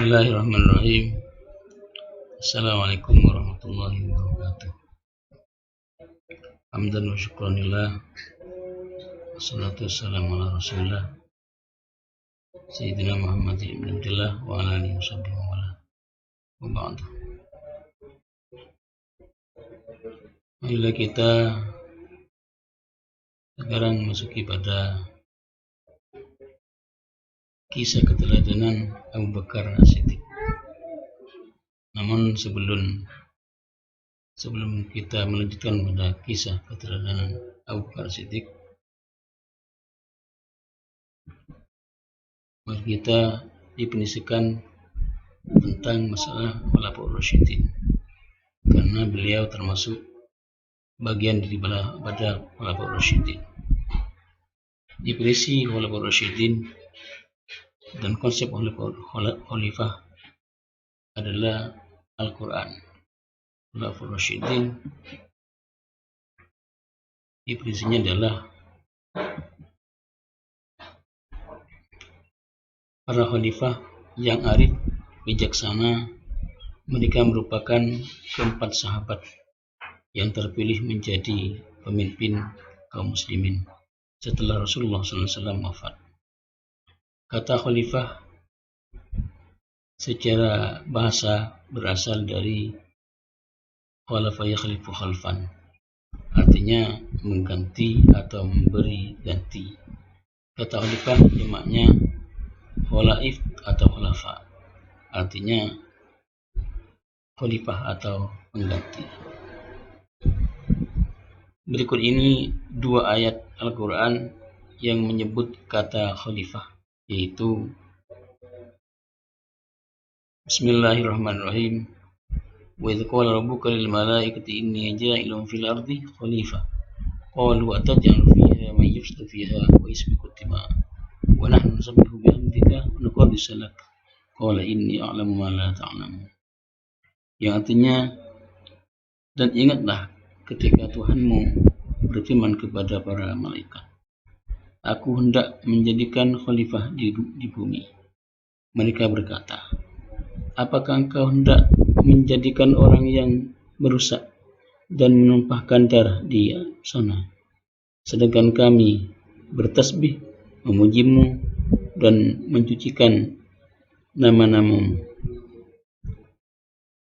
Bismillahirrahmanirrahim. Assalamualaikum warahmatullahi wabarakatuh. Hamdan wa syukranillah. Wassalatu wassalamu ala rasulillah Sayyidina Muhammad ibn Abdullah wa ala alihi washabbihi wa ala wa ba'du. Marilah kita sekarang memasuki pada kisah keteladanan Abu Bakar As-Siddiq. Namun sebelum kita melanjutkan pada kisah keteladanan Abu Bakar As-Siddiq, mari kita definisikan tentang masalah Khulafaur Rasyidin, karena beliau termasuk bagian dari pada Khulafaur Rasyidin. Definisi Khulafaur Rasyidin dan konsep khalifah adalah Al-Quran. Khulafaur Rasyidin definisinya adalah para khalifah yang arif, bijaksana. Mereka merupakan keempat sahabat yang terpilih menjadi pemimpin kaum muslimin setelah Rasulullah SAW wafat. Kata khalifah secara bahasa berasal dari khalafa yakhlifu khalfan, artinya mengganti atau memberi ganti. Kata khalifah jamaknya khalaif atau khalafa, artinya khalifah atau pengganti. Berikut ini dua ayat Al-Quran yang menyebut kata khalifah, yaitu Bismillahirrahmanirrahim. Wa idh qala rabbuka lil malaikati inni ja'ilun fil ardi khalifah qalu ataj'alu fiha man yufsidu fiha wa yasfiku ad-dima' wa nahnu nusabbihu bihamdika wa nuqaddisu lak qala inni a'lamu ma la ta'lamun. Yang artinya, dan ingatlah ketika Tuhanmu berfirman kepada para malaikat, aku hendak menjadikan khalifah di bumi. Mereka berkata, apakah engkau hendak menjadikan orang yang merusak dan menumpahkan darah di sana, sedangkan kami bertasbih, memujimu dan mencucikan nama-namamu?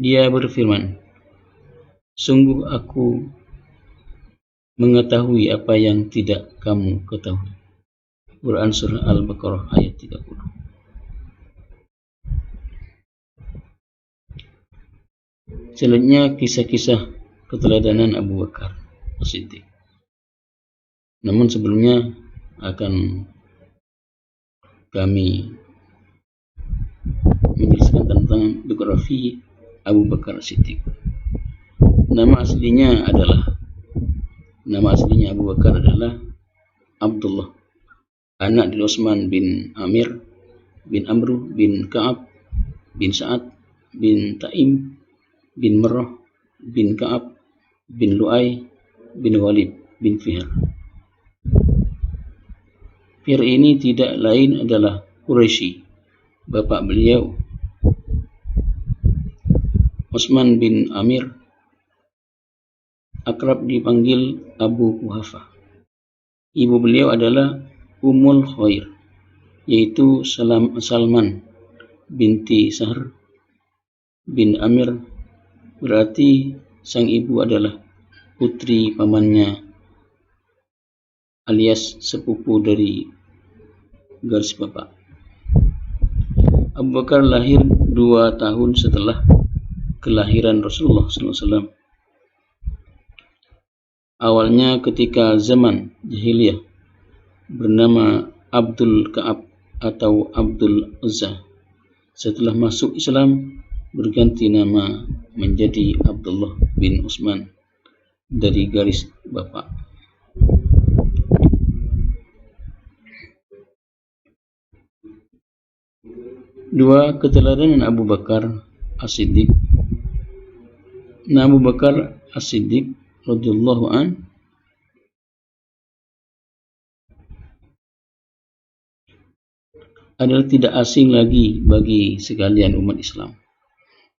Dia berfirman, sungguh aku mengetahui apa yang tidak kamu ketahui. Quran Surah Al-Baqarah ayat 30. Selanjutnya kisah-kisah keteladanan Abu Bakar As-Siddiq. Namun sebelumnya akan kami menjelaskan tentang biografi Abu Bakar As-Siddiq. Nama aslinya Abu Bakar adalah Abdullah, anak dari Utsman bin Amir bin Amru bin Ka'ab bin Sa'ad bin Taim bin Murrah bin Ka'ab bin Lu'ay bin Walid bin Fihr. Fihr ini tidak lain adalah Quraisy. Bapak beliau Utsman bin Amir akrab dipanggil Abu Quhafah. Ibu beliau adalah Ummul Khair, yaitu Salman binti Sahr bin Amir. Berarti sang ibu adalah putri pamannya, alias sepupu dari garis bapak. Abu Bakar lahir 2 tahun setelah kelahiran Rasulullah SAW. Awalnya ketika zaman jahiliyah bernama Abdul Ka'ab atau Abdul Uzza. Setelah masuk Islam berganti nama menjadi Abdullah bin Utsman dari garis bapak. Dua keteladanan Abu Bakar As-Siddiq. Abu Bakar As-Siddiq radhiyallahu an adalah tidak asing lagi bagi sekalian umat Islam,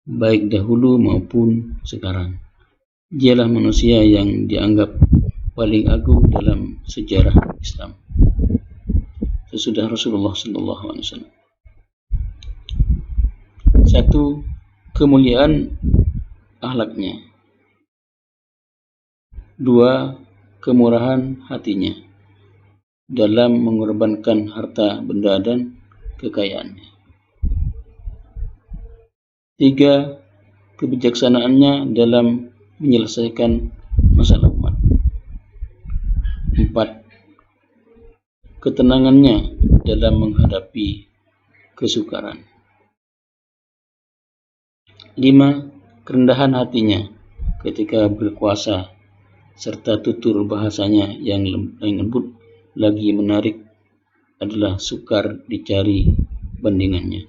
baik dahulu maupun sekarang. Dialah manusia yang dianggap paling agung dalam sejarah Islam sesudah Rasulullah SAW. 1. Kemuliaan akhlaknya. 2. Kemurahan hatinya dalam mengorbankan harta benda dan kekayaannya. 3. Kebijaksanaannya dalam menyelesaikan masalah umat. 4. Ketenangannya dalam menghadapi kesukaran. 5. Kerendahan hatinya ketika berkuasa serta tutur bahasanya yang lembut lagi menarik adalah sukar dicari bandingannya.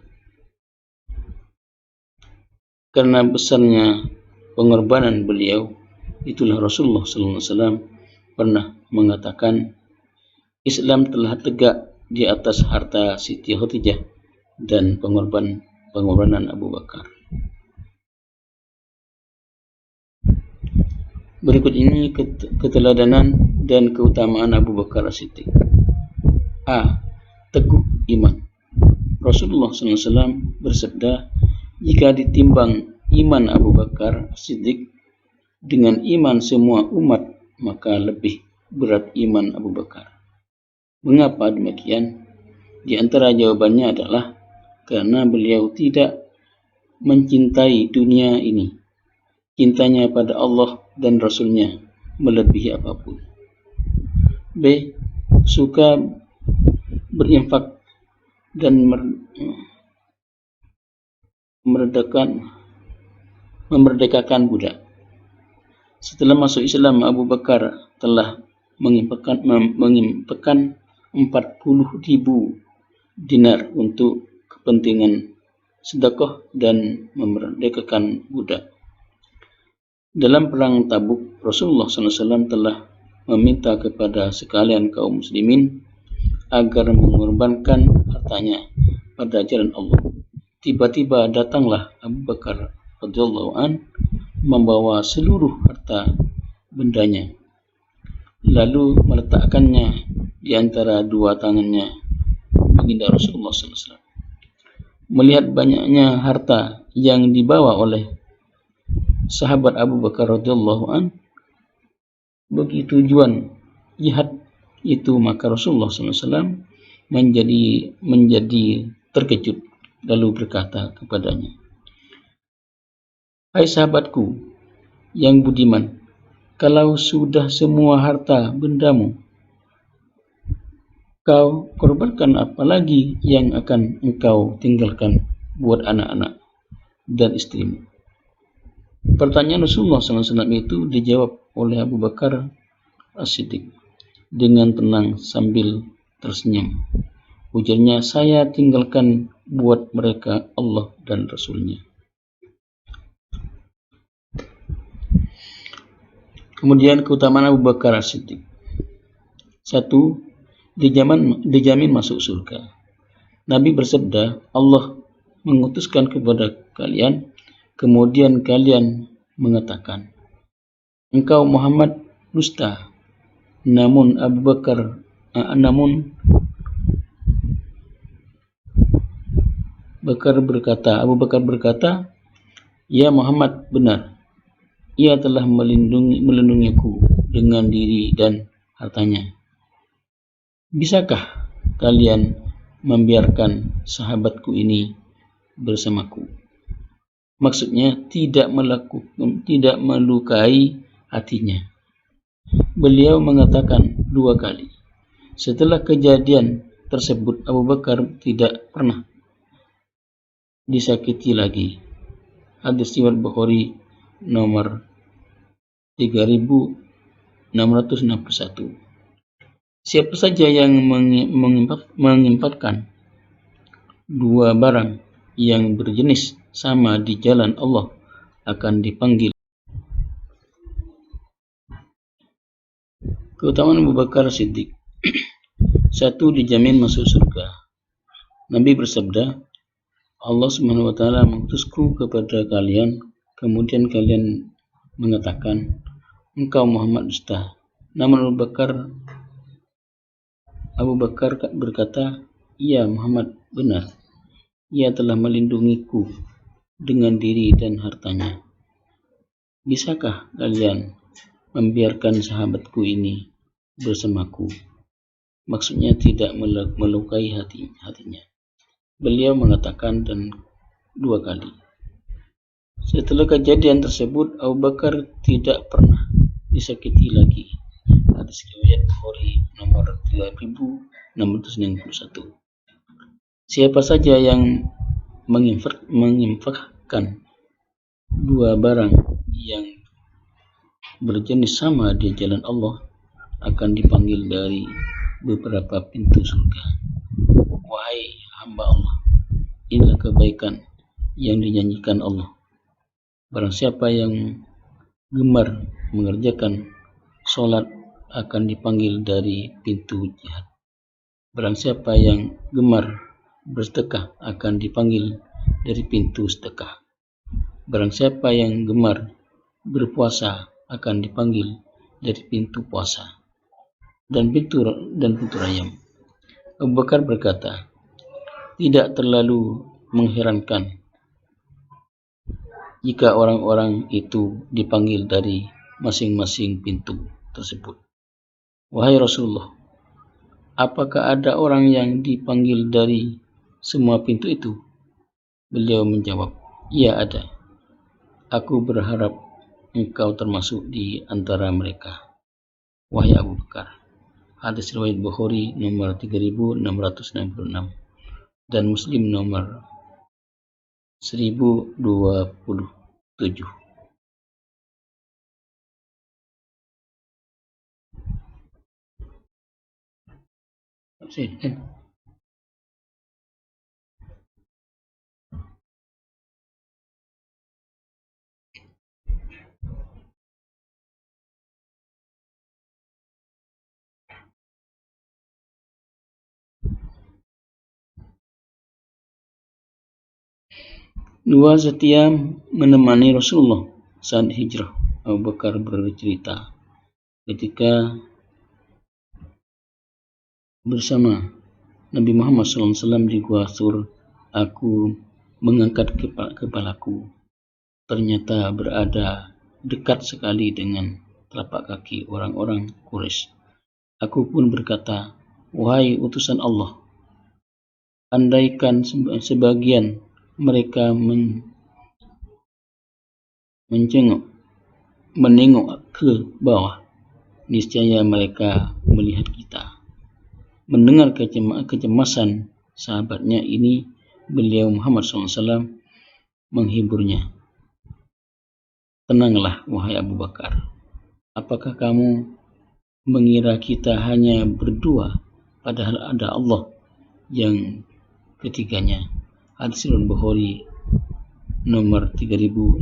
Karena besarnya pengorbanan beliau, itulah Rasulullah SAW pernah mengatakan, Islam telah tegak di atas harta Siti Khadijah dan pengorbanan Abu Bakar. Berikut ini keteladanan dan keutamaan Abu Bakar As-Siddiq. A. Teguh iman. Rasulullah SAW bersabda, jika ditimbang iman Abu Bakar As-Siddiq dengan iman semua umat, maka lebih berat iman Abu Bakar. Mengapa demikian? Di antara jawabannya adalah karena beliau tidak mencintai dunia ini. Cintanya pada Allah dan Rasulnya melebihi apapun. B. Suka berinfak dan memerdekakan budak. Setelah masuk Islam, Abu Bakar telah menginfakkan 40.000 dinar untuk kepentingan sedekah dan memerdekakan budak. Dalam perang Tabuk, Rasulullah SAW telah meminta kepada sekalian kaum muslimin agar mengorbankan hartanya pada jalan Allah. Tiba-tiba datanglah Abu Bakar radhiyallahu an membawa seluruh harta bendanya, lalu meletakkannya di antara dua tangannya baginda Rasulullah SAW. Melihat banyaknya harta yang dibawa oleh sahabat Abu Bakar radhiyallahu an bagi tujuan jihad itu, maka Rasulullah SAW menjadi terkejut lalu berkata kepadanya, hai sahabatku yang budiman, kalau sudah semua harta bendamu kau korbankan, apa lagi yang akan engkau tinggalkan buat anak-anak dan istrimu? Pertanyaan Rasulullah SAW itu dijawab oleh Abu Bakar As-Siddiq dengan tenang sambil tersenyum. Ujarnya, saya tinggalkan buat mereka Allah dan Rasulnya. Kemudian keutamaan Abu Bakar As-Siddiq. 1. Dijamin masuk surga. Nabi bersabda, Allah mengutuskan kepada kalian, kemudian kalian mengatakan, engkau Muhammad dusta. Namun Abu Bakar berkata, ya Muhammad benar. Ia telah melindungiku dengan diri dan hartanya. Bisakah kalian membiarkan sahabatku ini bersamaku? Maksudnya tidak melukai hatinya. Beliau mengatakan 2 kali. Setelah kejadian tersebut, Abu Bakar tidak pernah disakiti lagi. Hadis riwayat Bukhari nomor 3661. Siapa saja yang mengimpakkan 2 barang yang berjenis sama di jalan Allah akan dipanggil. Keutamaan Abu Bakar Siddiq. 1. Dijamin masuk surga. Nabi bersabda, Allah Subhanahu wa taala mengutusku kepada kalian, kemudian kalian mengatakan, engkau Muhammad dusta. Namun Abu Bakar berkata, iya Muhammad benar. Ia telah melindungiku dengan diri dan hartanya. Bisakah kalian membiarkan sahabatku ini bersamaku? Maksudnya tidak melukai hatinya. Beliau mengatakan dan 2 kali. Setelah kejadian tersebut, Abu Bakar tidak pernah disakiti lagi. Hadis riwayat Bukhari nomor 3691. Siapa saja yang menginfakkan 2 barang yang berjenis sama di jalan Allah akan dipanggil dari beberapa pintu surga. Wahai hamba Allah, inilah kebaikan yang dijanjikan Allah. Barang siapa yang gemar mengerjakan sholat akan dipanggil dari pintu jihad. Barang siapa yang gemar bersedekah akan dipanggil dari pintu sedekah. Barang siapa yang gemar berpuasa akan dipanggil dari pintu puasa dan pintu rayam. Abu Bakar berkata, tidak terlalu mengherankan jika orang-orang itu dipanggil dari masing-masing pintu tersebut. Wahai Rasulullah, apakah ada orang yang dipanggil dari semua pintu itu? Beliau menjawab, iya ada. Aku berharap engkau termasuk di antara mereka. Wahai Abu Bakar. Hadis riwayat Bukhari nomor 3666 dan Muslim nomor 1027. Dua setia menemani Rasulullah saat hijrah. Abu Bakar bercerita, ketika bersama Nabi Muhammad SAW di Gua Sur, aku mengangkat kepalaku. Ternyata berada dekat sekali dengan telapak kaki orang-orang Quraisy. Aku pun berkata, wahai utusan Allah, andaikan sebagian mereka menengok ke bawah, niscaya mereka melihat kita. Mendengar kecemasan sahabatnya ini, beliau Muhammad SAW menghiburnya. Tenanglah wahai Abu Bakar, apakah kamu mengira kita hanya berdua, padahal ada Allah yang ketiganya. Hadis riwayat Bukhari nomor 3992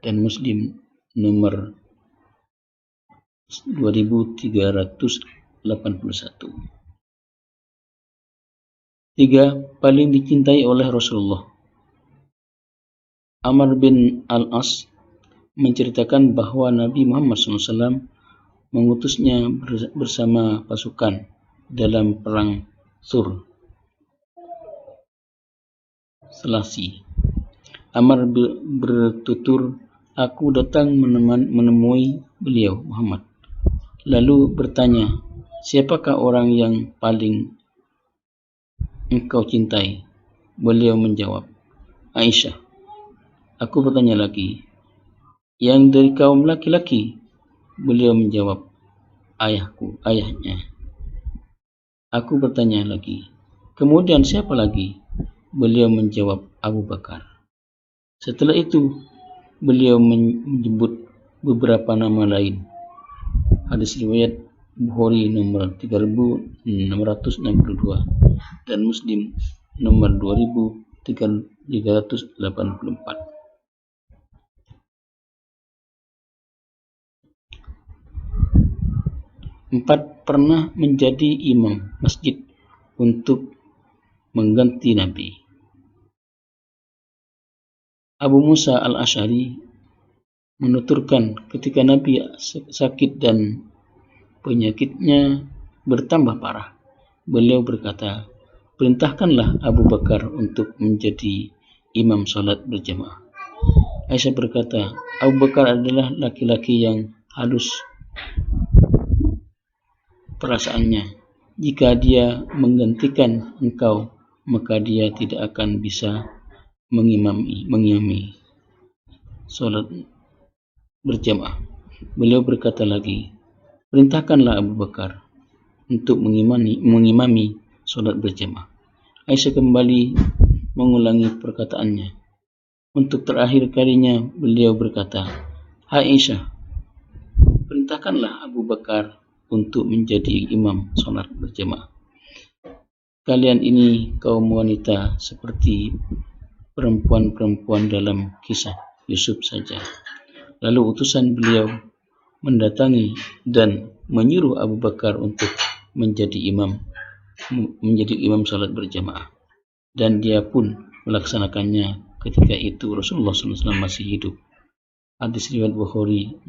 dan Muslim nomor 2381. 3. Paling dicintai oleh Rasulullah. Amr bin Al-As menceritakan bahwa Nabi Muhammad SAW mengutusnya bersama pasukan dalam perang Sur Selasi. Amr bertutur, aku datang menemui beliau Muhammad, lalu bertanya, siapakah orang yang paling engkau cintai? Beliau menjawab, Aisyah. Aku bertanya lagi, yang dari kaum laki-laki? Beliau menjawab, ayahnya. Aku bertanya lagi, kemudian siapa lagi? Beliau menjawab, Abu Bakar. Setelah itu, beliau menyebut beberapa nama lain. Hadis riwayat Bukhari nomor 3662 dan Muslim nomor 2384. 4. Pernah menjadi imam masjid untuk mengganti Nabi. Abu Musa al-Asy'ari menuturkan ketika Nabi sakit dan penyakitnya bertambah parah, beliau berkata, perintahkanlah Abu Bakar untuk menjadi imam salat berjamaah. Aisyah berkata, Abu Bakar adalah laki-laki yang halus perasaannya. Jika dia menggantikan engkau, maka dia tidak akan bisa mengimami salat berjamaah. Beliau berkata lagi, perintahkanlah Abu Bakar untuk mengimami salat berjamaah. Aisyah kembali mengulangi perkataannya. Untuk terakhir kalinya beliau berkata, hai Aisyah, perintahkanlah Abu Bakar untuk menjadi imam salat berjamaah. Kalian ini kaum wanita seperti perempuan-perempuan dalam kisah Yusuf saja. Lalu utusan beliau mendatangi dan menyuruh Abu Bakar untuk menjadi imam salat berjamaah, dan dia pun melaksanakannya ketika itu Rasulullah SAW masih hidup. Hadis riwayat Bukhari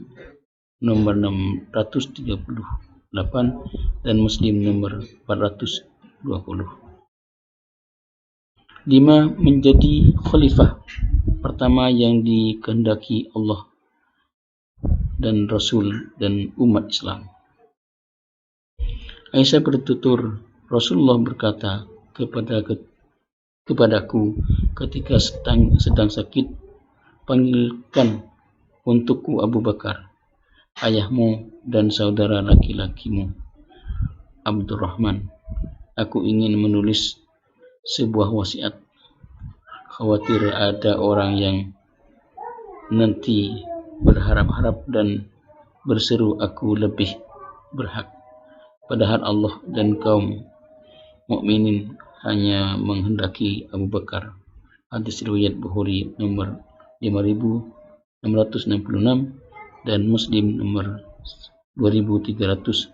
nomor 638 dan Muslim nomor 420. 5. Menjadi khalifah pertama yang dikehendaki Allah dan Rasul dan umat Islam. Aisyah bertutur, Rasulullah berkata kepadaku ketika sedang sakit, panggilkan untukku Abu Bakar, ayahmu dan saudara laki-lakimu Abdurrahman. Aku ingin menulis sebuah wasiat, khawatir ada orang yang nanti berharap-harap dan berseru aku lebih berhak, padahal Allah dan kaum mukminin hanya menghendaki Abu Bakar. Hadis riwayat Bukhari nomor 5666 dan Muslim nomor 2387.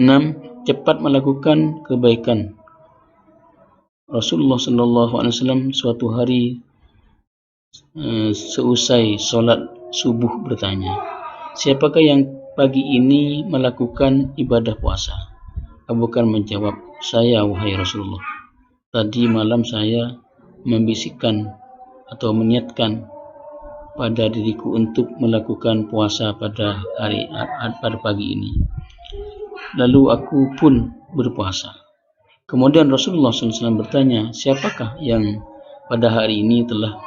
6. Cepat melakukan kebaikan. Rasulullah SAW suatu hari seusai sholat subuh bertanya, siapakah yang pagi ini melakukan ibadah puasa? Abu Bakar menjawab, saya wahai Rasulullah. Tadi malam saya membisikkan atau meniatkan pada diriku untuk melakukan puasa pada pagi ini. Lalu aku pun berpuasa. Kemudian Rasulullah SAW bertanya, siapakah yang pada hari ini telah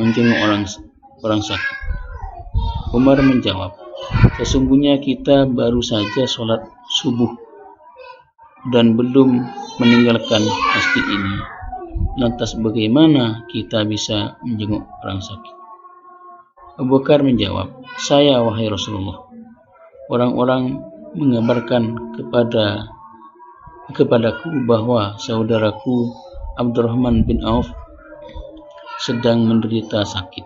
menjenguk orang sakit? Umar menjawab, sesungguhnya kita baru saja sholat subuh dan belum meninggalkan masjid ini. Lantas bagaimana kita bisa menjenguk orang sakit? Abu Bakar menjawab, saya wahai Rasulullah. Orang-orang mengabarkan kepadaku bahwa saudaraku Abdurrahman bin Auf sedang menderita sakit.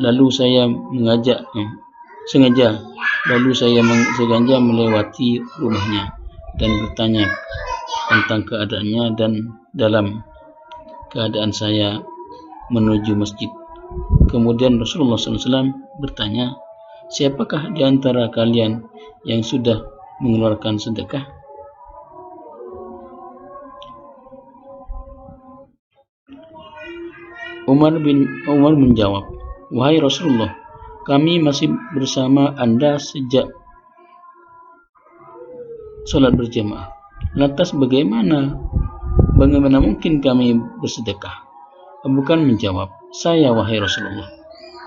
Lalu saya sengaja melewati rumahnya dan bertanya tentang keadaannya, dan dalam keadaan saya menuju masjid. Kemudian Rasulullah SAW bertanya, siapakah di antara kalian yang sudah mengeluarkan sedekah? Umar menjawab, wahai Rasulullah, kami masih bersama Anda sejak sholat berjamaah. Lantas bagaimana mungkin kami bersedekah? Abu Bakar menjawab, saya wahai Rasulullah,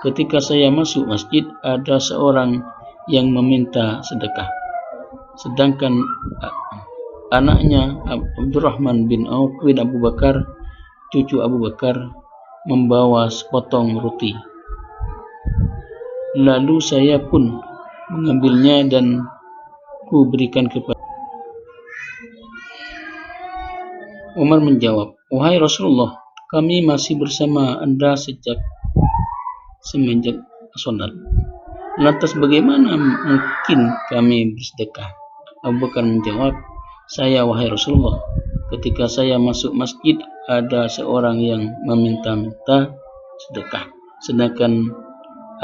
ketika saya masuk masjid ada seorang yang meminta sedekah, sedangkan anaknya Abdurrahman bin Auf bin Abu Bakar, cucu Abu Bakar, membawa sepotong roti. Lalu saya pun mengambilnya dan ku berikan kepada. Umar menjawab, wahai Rasulullah, kami masih bersama Anda sejak semenjak sholat. Lantas bagaimana mungkin kami bersedekah? Abu Bakar menjawab, saya wahai Rasulullah, ketika saya masuk masjid ada seorang yang meminta-minta sedekah, sedangkan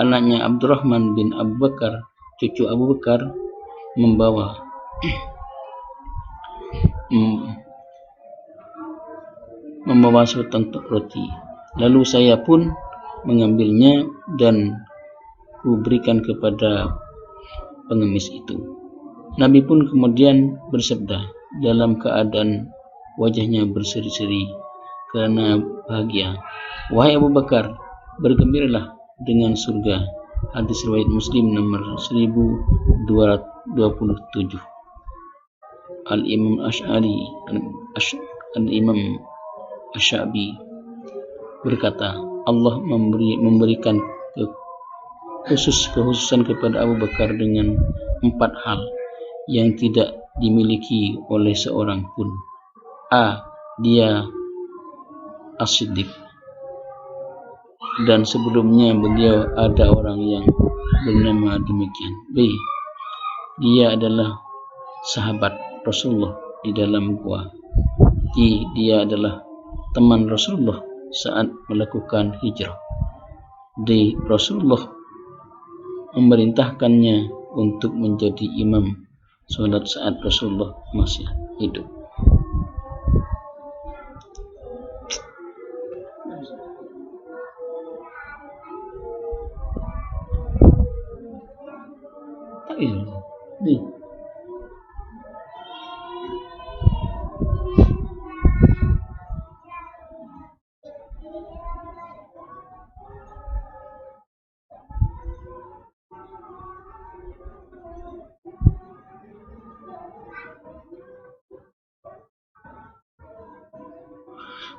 anaknya Abdurrahman bin Abu Bakar, cucu Abu Bakar, membawa sebatang roti. Lalu saya pun mengambilnya dan kuberikan kepada pengemis itu. Nabi pun kemudian bersabda dalam keadaan wajahnya berseri-seri karena bahagia, wahai Abu Bakar, bergembiralah dengan surga. Hadis riwayat Muslim nomor 1227. Al-Imam Asy-Syabi berkata, Allah memberikan kekhususan kepada Abu Bakar dengan 4 hal yang tidak dimiliki oleh seorang pun. A. Dia as-siddiq, dan sebelumnya beliau ada orang yang bernama demikian. B. Dia adalah sahabat Rasulullah di dalam gua. C. Dia adalah teman Rasulullah saat melakukan hijrah. D. Rasulullah memerintahkannya untuk menjadi imam sholat saat Rasulullah masih hidup.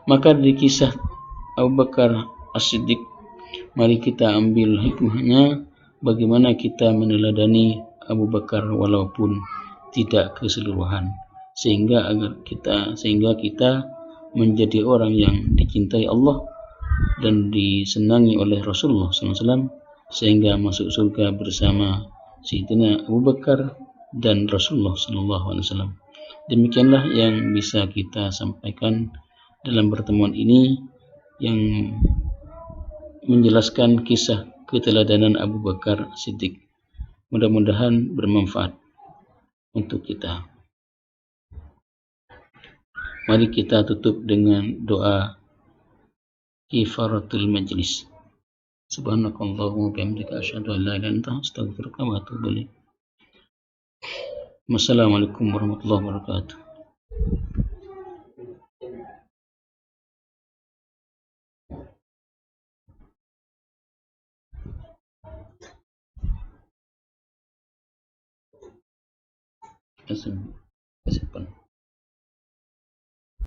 Maka dari kisah Abu Bakar As-Siddiq, mari kita ambil hikmahnya bagaimana kita meneladani Abu Bakar walaupun tidak keseluruhan, sehingga kita menjadi orang yang dicintai Allah dan disenangi oleh Rasulullah SAW, sehingga masuk surga bersama Sayyidina Abu Bakar dan Rasulullah SAW. Demikianlah yang bisa kita sampaikan dalam pertemuan ini yang menjelaskan kisah keteladanan Abu Bakar Siddiq. Mudah-mudahan bermanfaat untuk kita. Mari kita tutup dengan doa kifaratul majlis. Subhanakallahumma wa bihamdika asyhadu an la ilaha illa anta astaghfiruka wa atubu ilaik. Wassalamualaikum warahmatullahi wabarakatuh. Terima kasih.